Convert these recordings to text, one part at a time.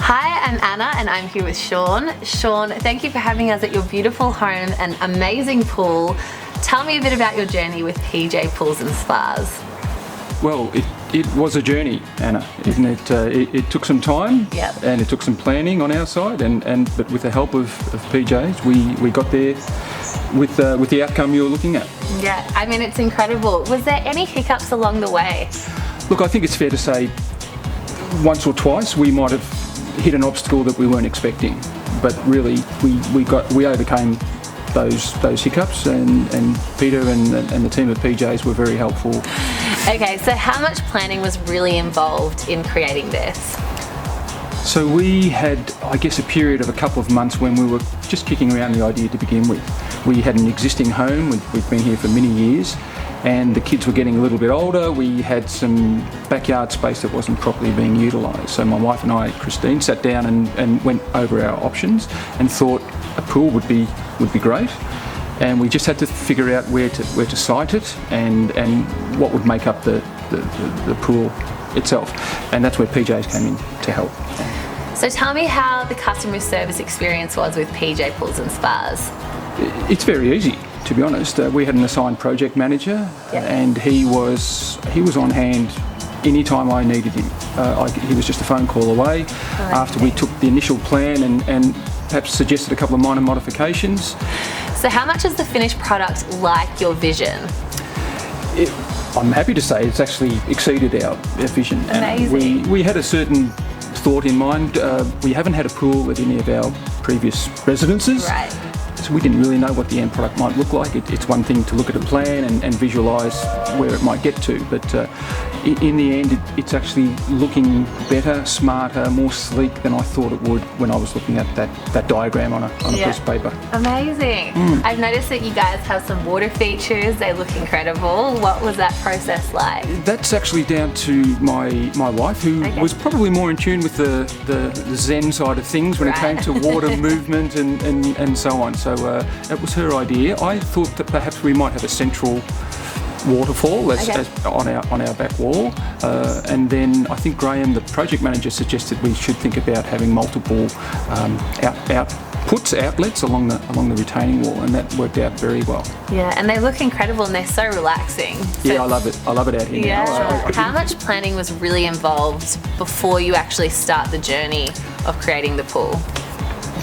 Hi, I'm Anna and I'm here with Sean. Sean, thank you for having us at your beautiful home and amazing pool. Tell me a bit about your journey with PJ Pools and Spas. Well, it was a journey, Anna, isn't it? It took some time, Yep. and it took some planning on our side, but with the help of PJs, we got there with the outcome you're looking at. Yeah, I mean, it's incredible. Was there any hiccups along the way? Look, I think it's fair to say once or twice we might have hit an obstacle that we weren't expecting, but really we overcame those hiccups, and Peter and the team of PJs were very helpful. Okay, so how much planning was really involved in creating this? So we had, I guess, a period of a couple of months when we were just kicking around the idea to begin with. We had an existing home, we've been here for many years, and the kids were getting a little bit older. We had some backyard space that wasn't properly being utilised. So my wife and I, Christine, sat down and went over our options and thought a pool would be great. And we just had to figure out where to site it and what would make up the pool itself. And that's where PJs came in to help. So tell me how the customer service experience was with PJ Pools and Spas. It's very easy, to be honest. We had an assigned project manager, and he was on hand anytime I needed him. He was just a phone call away after we took the initial plan and perhaps suggested a couple of minor modifications. So how much is the finished product like your vision? I'm happy to say it's actually exceeded our vision. Amazing. We had a certain thought in mind. We haven't had a pool at any of our previous residences. Right. So we didn't really know what the end product might look like. It's one thing to look at a plan and visualise where it might get to, but in the end it's actually looking better, smarter, more sleek than I thought it would when I was looking at that diagram on a piece of paper. Amazing. I've noticed that you guys have some water features. They look incredible. What was that process like? That's actually down to my wife, who was probably more in tune with the Zen side of things when it came to water movement and so on. So it was her idea. I thought that perhaps we might have a central waterfall as on our back wall, and then I think Graham, the project manager, suggested we should think about having multiple outlets along the retaining wall, and that worked out very well. Yeah, and they look incredible and they're so relaxing. Yeah, I love it. I love it out here now. How much planning was really involved before you actually start the journey of creating the pool?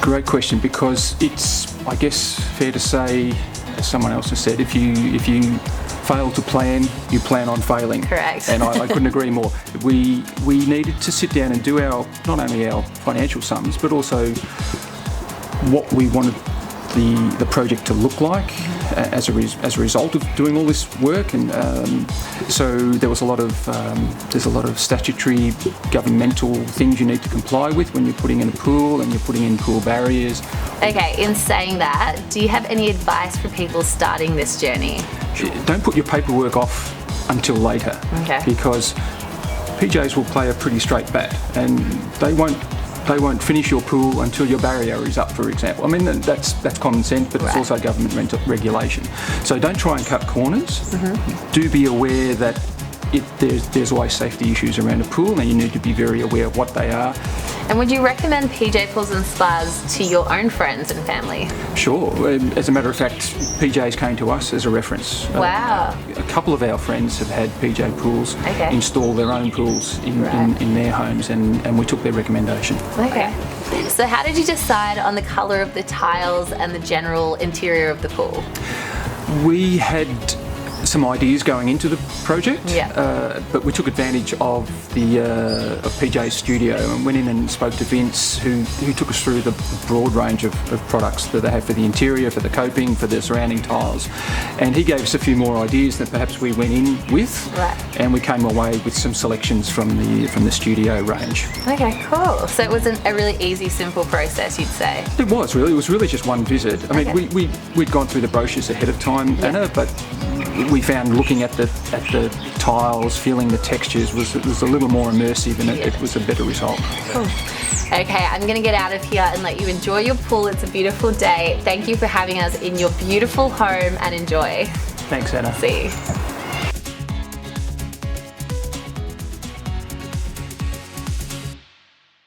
Great question, because it's, I guess, fair to say, as someone else has said, if you fail to plan, you plan on failing. Correct. And I couldn't agree more. We needed to sit down and do not only our financial sums, but also what we wanted the project to look like as a result of doing all this work, and so there's a lot of statutory, governmental things you need to comply with when you're putting in a pool and you're putting in pool barriers. Okay, in saying that, do you have any advice for people starting this journey? Don't put your paperwork off until later, because PJs will play a pretty straight bat, and they won't finish your pool until your barrier is up, for example. I mean, that's common sense, but it's also government regulation. So don't try and cut corners. Do be aware that there's always safety issues around a pool, and you need to be very aware of what they are. And would you recommend PJ Pools and Spas to your own friends and family? Sure. As a matter of fact, PJs came to us as a reference. Wow. A couple of our friends have had PJ Pools install their own pools in their homes, and we took their recommendation. Okay. So how did you decide on the colour of the tiles and the general interior of the pool? We had some ideas going into the project, but we took advantage of PJ's studio and went in and spoke to Vince, who took us through the broad range of products that they have for the interior, for the coping, for the surrounding tiles, and he gave us a few more ideas that perhaps we went in with, and we came away with some selections from the studio range. Okay, cool. So it was a really easy, simple process, you'd say? It was really just one visit. I mean, we'd gone through the brochures ahead of time, Anna, but we found looking at the tiles, feeling the textures was a little more immersive, and it was a better result. Cool. Okay, I'm going to get out of here and let you enjoy your pool. It's a beautiful day. Thank you for having us in your beautiful home, and enjoy. Thanks, Anna. See you.